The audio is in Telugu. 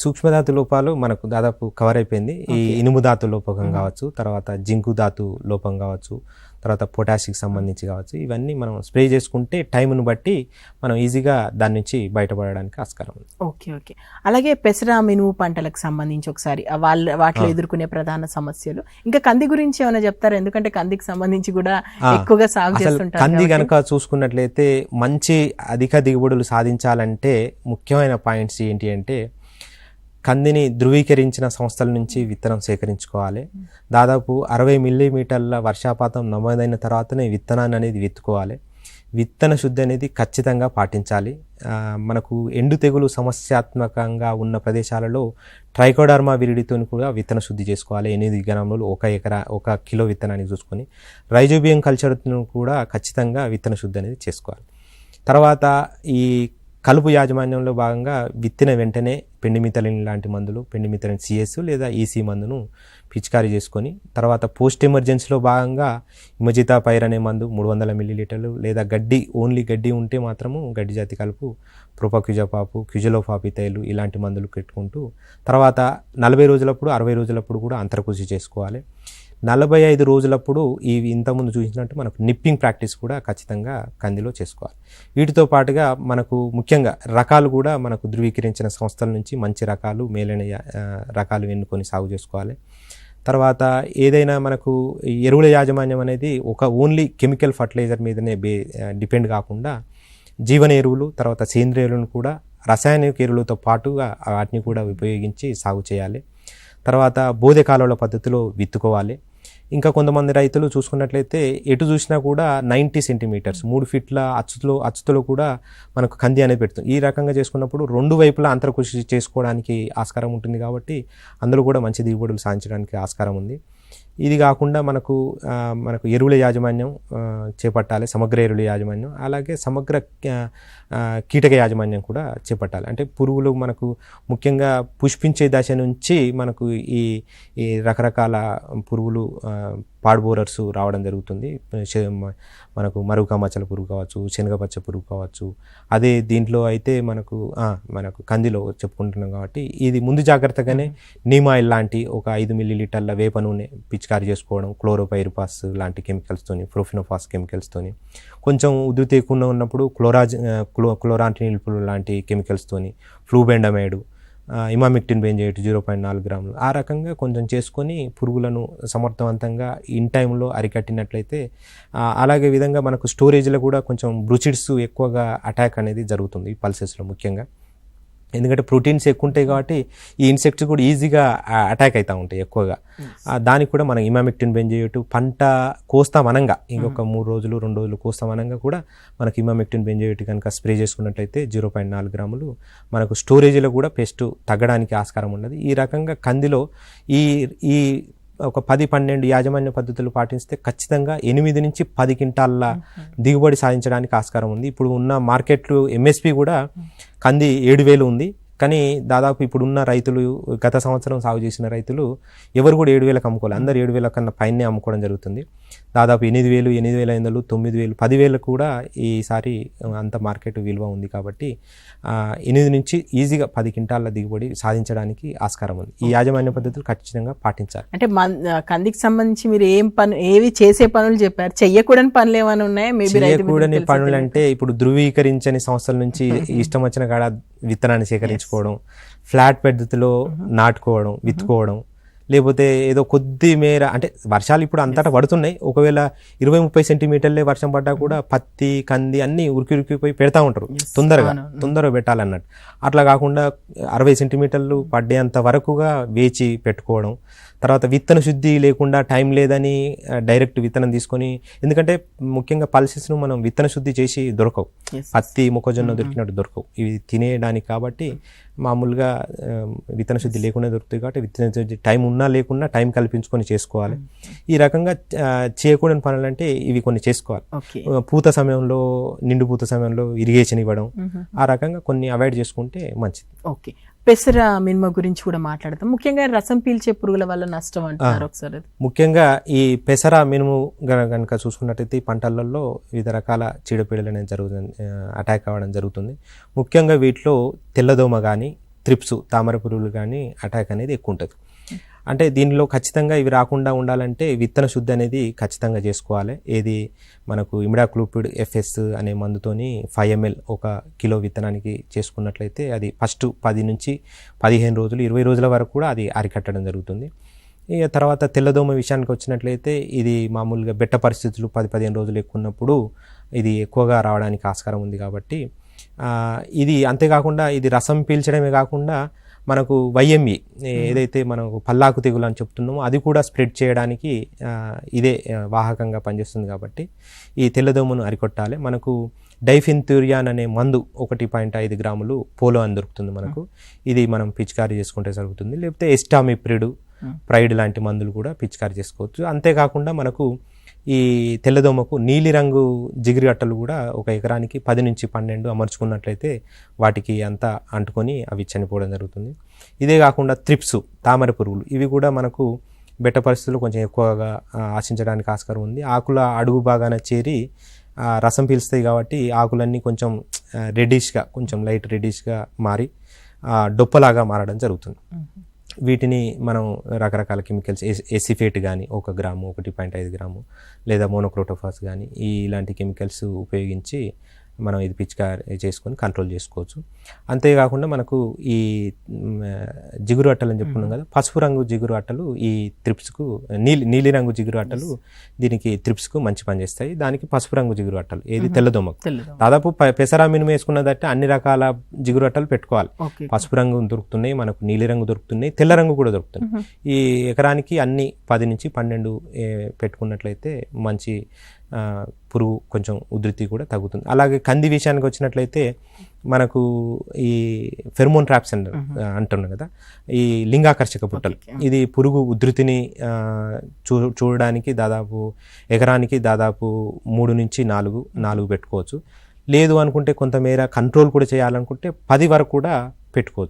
సూక్ష్మధాతు లోపాలు మనకు దాదాపు కవర్ అయిపోయింది. ఈ ఇనుము ధాతు లోపం కావచ్చు, తర్వాత జింకు ధాతు లోపం కావచ్చు, తర్వాత పొటాషిక్ సంబంధించి కావచ్చు, ఇవన్నీ మనం స్ప్రే చేసుకుంటే టైంను బట్టి మనం ఈజీగా దాని నుంచి బయటపడడానికి ఆస్కారం ఉంది. Okay okay. అలాగే పెసర మినుము పంటలకు సంబంధించి ఒకసారి వాటిలో ఎదుర్కొనే ప్రధాన సమస్యలు, ఇంకా కంది గురించి ఏమైనా చెప్తారా? ఎందుకంటే కందికి సంబంధించి కూడా ఎక్కువగా సాగు చేస్తుంటారు. కంది కనుక చూసుకున్నట్లయితే మంచి అధిక దిగుబడులు సాధించాలంటే ముఖ్యమైన పాయింట్స్ ఏంటి అంటే, కందిని ధృవీకరించిన సంస్థల నుంచి విత్తనం సేకరించుకోవాలి. దాదాపు 60 మిల్లీమీటర్ల వర్షాపాతం నమోదైన తర్వాతనే విత్తనాన్ని అనేది విత్తుకోవాలి. విత్తన శుద్ధి అనేది ఖచ్చితంగా పాటించాలి. మనకు ఎండు తెగులు సమస్యాత్మకంగా ఉన్న ప్రదేశాలలో ట్రైకోడర్మా విరిడితో కూడా విత్తన శుద్ధి చేసుకోవాలి. 8 గ్రాములు 1 కిలో విత్తనానికి చూసుకొని రైజోబియం కల్చర్ను కూడా ఖచ్చితంగా విత్తన శుద్ధి అనేది చేసుకోవాలి. తర్వాత ఈ కలుపు యాజమాన్యంలో భాగంగా విత్తిన వెంటనే పెండిమిథలిన్ లాంటి మందులు, పెండిమిథలిన్ సిఎస్ లేదా ఈసీ మందును పిచికారీ చేసుకొని, తర్వాత పోస్ట్ ఎమర్జెన్సీలో భాగంగా ఇమజితా పైర్ అనే మందు 300 మిల్లీలీటర్లు, లేదా ఓన్లీ గడ్డి ఉంటే మాత్రము గడ్డి జాతి కలుపు, ప్రొపక్యుజపాపు, క్యుజలోఫాపితైలు ఇలాంటి మందులు పెట్టుకుంటూ, తర్వాత 40 రోజులప్పుడు 60 రోజులప్పుడు కూడా అంతరకృషి చేసుకోవాలి. 45 రోజులప్పుడు ఇంతకుముందు చూసినట్టు మనకు నిప్పింగ్ ప్రాక్టీస్ కూడా ఖచ్చితంగా కందిలో చేసుకోవాలి. వీటితో పాటుగా మనకు ముఖ్యంగా రకాలు కూడా మనకు ధృవీకరించిన సంస్థల నుంచి మంచి రకాలు, మేలైన రకాలు ఎన్నుకొని సాగు చేసుకోవాలి. తర్వాత ఏదైనా మనకు ఎరువుల యాజమాన్యం అనేది ఓన్లీ కెమికల్ ఫర్టిలైజర్ మీదనే డిపెండ్ కాకుండా జీవన ఎరువులు, తర్వాత సేంద్రియ ఎరువులను కూడా రసాయనిక ఎరువులతో పాటుగా వాటిని కూడా ఉపయోగించి సాగు చేయాలి. తర్వాత బోధె కాలువల పద్ధతిలో విత్తుకోవాలి. ఇంకా కొంతమంది రైతులు చూసుకున్నట్లయితే ఎటు చూసినా కూడా 90 సెంటీమీటర్స్ 3 ఫీట్ల అచ్చుతులో కూడా మనకు కంది అనేది పెడుతుంది. ఈ రకంగా చేసుకున్నప్పుడు 2 వైపులా అంతరకృషి చేసుకోవడానికి ఆస్కారం ఉంటుంది కాబట్టి అందులో కూడా మంచి దిగుబడులు సాధించడానికి ఆస్కారం ఉంది. ఇది కాకుండా మనకు ఎరువుల యాజమాన్యం చేపట్టాలి, సమగ్ర ఎరువుల యాజమాన్యం, అలాగే సమగ్ర కీటక యాజమాన్యం కూడా చేపట్టాలి. అంటే పురుగులు మనకు ముఖ్యంగా పుష్పించే దశ నుంచి మనకు ఈ రకరకాల పురుగులు పాడ్బోరర్స్ రావడం జరుగుతుంది. మనకు మరుక మచ్చల పురుగు కావచ్చు, శనగపచ్చ పురుగు కావచ్చు. అదే దీంట్లో అయితే మనకు కందిలో చెప్పుకుంటున్నాం కాబట్టి ఇది ముందు జాగ్రత్తగానే నీమాయిల్ లాంటి 5 మిల్లీలీటర్ల వేప నూనె పిచికారీ చేసుకోవడం, క్లోరోపైరిపాస్ లాంటి కెమికల్స్తోని, ప్రొఫినోఫాస్ కెమికల్స్తోని, కొంచెం ఉధృతి ఎక్కువ ఉన్నప్పుడు క్లోరాంటినిల్ లాంటి కెమికల్స్తోని, ఫ్లూబెండమైడ్, ఇమామిక్టిన్ బెంజోయేట్ 0.4 గ్రాములు ఆ రకంగా కొంచెం చేసుకొని పురుగులను సమర్థవంతంగా ఇన్ టైంలో అరికట్టినట్లయితే, అలాగే విధంగా మనకు స్టోరేజ్లో కూడా కొంచెం బ్రూచిడ్స్ ఎక్కువగా అటాక్ అనేది జరుగుతుంది ఈ పల్సెస్లో ముఖ్యంగా. ఎందుకంటే ప్రోటీన్స్ ఎక్కువ ఉంటాయి కాబట్టి ఈ ఇన్సెక్ట్స్ కూడా ఈజీగా అటాక్ అవుతూ ఉంటాయి ఎక్కువగా. దానికి కూడా మనం ఇమామిక్టిన్ బెంజోయేట్ పంట కోస్తామనంగా ఇంకొక 3 రోజులు 2 రోజులు కోస్తామనంగా కూడా మనకి ఇమామిక్టిన్ బెంజోయేట్ కనుక స్ప్రే చేసుకున్నట్లయితే 0.4 గ్రాములు మనకు స్టోరేజ్లో కూడా పెస్ట్ తగ్గడానికి ఆస్కారం ఉన్నది. ఈ రకంగా కందిలో ఈ 10-12 యాజమాన్య పద్ధతులు పాటిస్తే ఖచ్చితంగా 8 నుంచి 10 క్వింటాల దిగుబడి సాధించడానికి ఆస్కారం ఉంది. ఇప్పుడు ఉన్న మార్కెట్లు ఎంఎస్పి కూడా కంది 7,000 ఉంది. కానీ దాదాపు ఇప్పుడున్న రైతులు, గత సంవత్సరం సాగు చేసిన రైతులు ఎవరు కూడా 7,000కి అమ్ముకోవాలి. అందరు 7,000 కన్నా పైనే అమ్ముకోవడం జరుగుతుంది. దాదాపు 8,000, 8,500, 9,000, 10,000 కూడా ఈసారి అంత మార్కెట్ విలువ ఉంది. కాబట్టి 8 నుంచి ఈజీగా 10 క్వింటాల దిగుబడి సాధించడానికి ఆస్కారం ఉంది. ఈ యాజమాన్య పద్ధతులు ఖచ్చితంగా పాటించాలి. అంటే కందికి సంబంధించి మీరు ఏవి చేసే పనులు చెప్పారు, చెయ్యకూడని పనులు ఏమైనా ఉన్నాయా? చెయ్యకూడని పనులు అంటే ఇప్పుడు ధృవీకరించని సంస్థల నుంచి ఇష్టం వచ్చిన కాడ విత్తనాన్ని సేకరించుకోవడం, ఫ్లాట్ పద్ధతిలో నాటుకోవడం, విత్తుకోవడం, లేకపోతే ఏదో కొద్ది మేర అంటే వర్షాలు ఇప్పుడు అంతటా పడుతున్నాయి. ఒకవేళ 20-30 సెంటీమీటర్లే వర్షం పడ్డా కూడా పత్తి, కంది అన్నీ ఉరికిపోయి పెడతా ఉంటారు తొందరగా పెట్టాలన్నట్టు. అట్లా కాకుండా 60 సెంటీమీటర్లు పడ్డేంత వరకుగా వేచి పెట్టుకోవడం. తర్వాత విత్తన శుద్ధి లేకుండా టైం లేదని డైరెక్ట్ విత్తనం తీసుకొని, ఎందుకంటే ముఖ్యంగా పల్సెస్ను మనం విత్తన శుద్ధి చేసి దొరకవు, పత్తి మొక్కజొన్న దొరికినట్టు దొరకవు ఇవి తినేయడానికి. కాబట్టి మామూలుగా విత్తన శుద్ధి లేకుండా దొరుకుతాయి. కాబట్టి విత్తన శుద్ధి టైం ఉన్నా లేకున్నా టైం కల్పించుకొని చేసుకోవాలి. ఈ రకంగా చేయకూడని పనులు అంటే ఇవి కొన్ని చేసుకోవాలి. పూత సమయంలో, నిండు పూత సమయంలో ఇరిగేషన్ ఇవ్వడం, ఆ రకంగా కొన్ని అవాయిడ్ చేసుకుంటే మంచిది. ఓకే. పెసర మినుమ గురించి కూడా మాట్లాడతాం. ముఖ్యంగా రసం పీల్చే పురుగుల వల్ల నష్టం అంటున్నారు ఒకసారి. ముఖ్యంగా ఈ పెసర మినుము కనుక చూసుకున్నట్టయితే ఈ పంటలలో వివిధ రకాల చీడపీడలు అనేది అటాక్ అవ్వడం జరుగుతుంది. ముఖ్యంగా వీటిలో తెల్లదోమ కానీ, త్రిప్స్ తామర పురుగులు కానీ అటాక్ అనేది ఎక్కువ ఉంటుంది. అంటే దీనిలో ఖచ్చితంగా ఇవి రాకుండా ఉండాలంటే విత్తన శుద్ధి అనేది ఖచ్చితంగా చేసుకోవాలి. ఏది మనకు ఇమిడాక్లోపిడ్ FS అనే మందుతోని 5 ml 1 కిలో విత్తనానికి చేసుకున్నట్లయితే అది ఫస్ట్ 10 నుంచి 15 రోజులు 20 రోజుల వరకు కూడా అది అరికట్టడం జరుగుతుంది. ఇక తర్వాత తెల్లదోమ విషయానికి వచ్చినట్లయితే ఇది మామూలుగా బెట్ట పరిస్థితులు 10-15 రోజులు ఎక్కువ ఉన్నప్పుడు ఇది ఎక్కువగా రావడానికి ఆస్కారం ఉంది. కాబట్టి ఇది అంతేకాకుండా ఇది రసం పీల్చడమే కాకుండా మనకు YME ఏదైతే మనకు పల్లాకు తెగులు అని చెప్తున్నామో అది కూడా స్ప్రెడ్ చేయడానికి ఇదే వాహకంగా పనిచేస్తుంది. కాబట్టి ఈ తెల్లదోమను అరికొట్టాలి. మనకు డైఫిన్థూరియాన్ అనే మందు 1.5 గ్రాములు పోలో అని దొరుకుతుంది మనకు. ఇది మనం పిచికారీ చేసుకుంటే జరుగుతుంది. లేకపోతే ఎస్టామిప్రిడ్, ప్రైడ్ లాంటి మందులు కూడా పిచికారీ చేసుకోవచ్చు. అంతేకాకుండా మనకు ఈ తెల్లదోమకు నీలిరంగు జిగురు అట్టలు కూడా 1 ఎకరానికి 10 నుంచి 12 అమర్చుకున్నట్లయితే వాటికి అంతా అంటుకొని అవి చనిపోవడం జరుగుతుంది. ఇదే కాకుండా త్రిప్స్ తామర పురుగులు ఇవి కూడా మనకు బెట్ట పరిస్థితుల్లో కొంచెం ఎక్కువగా ఆశించడానికి ఆస్కారం ఉంది. ఆకుల అడుగు భాగాన చేరి రసం పీలుస్తాయి. కాబట్టి ఆకులన్నీ కొంచెం రెడ్డిష్గా, కొంచెం లైట్ రెడ్డిష్గా మారి డొప్పలాగా మారడం జరుగుతుంది. వీటిని మనం రకరకాల కెమికల్స్ ఎసిఫేట్ కానీ 1 గ్రాము 1.5 గ్రాము లేదా మోనోక్రోటోఫాస్ కానీ ఇలాంటి కెమికల్స్ ఉపయోగించి మనం ఇది పిచికారీ చేసుకొని కంట్రోల్ చేసుకోవచ్చు. అంతేకాకుండా మనకు ఈ జిగురు అట్టలు అని చెప్పుకున్నాం కదా, పసుపు రంగు జిగురు అట్టలు ఈ త్రిప్స్కు, నీలి రంగు జిగురు అట్టలు దీనికి త్రిప్స్కు మంచి పనిచేస్తాయి. దానికి పసుపు రంగు జిగురు అట్టలు ఏది తెల్లదోమకు దాదాపు పెసరామినం వేసుకున్నదట్టే అన్ని రకాల జిగురు అట్టలు పెట్టుకోవాలి. పసుపు రంగు దొరుకుతున్నాయి మనకు, నీలి రంగు దొరుకుతున్నాయి, తెల్ల రంగు కూడా దొరుకుతుంది. ఈ ఎకరానికి అన్ని 10 నుంచి 12 పెట్టుకున్నట్లయితే మంచి పురుగు కొంచెం ఉధృతి కూడా తగ్గుతుంది. అలాగే కంది విషయానికి వచ్చినట్లయితే మనకు ఈ ఫెర్మోన్ ట్రాప్స్ అంటున్నాం కదా, ఈ లింగాకర్షక పుట్టలు, ఇది పురుగు ఉధృతిని చూడడానికి దాదాపు ఎకరానికి దాదాపు 3 నుంచి 4 పెట్టుకోవచ్చు. లేదు అనుకుంటే కొంతమేర కంట్రోల్ కూడా చేయాలనుకుంటే 10 వరకు కూడా పెట్టుకోవచ్చు.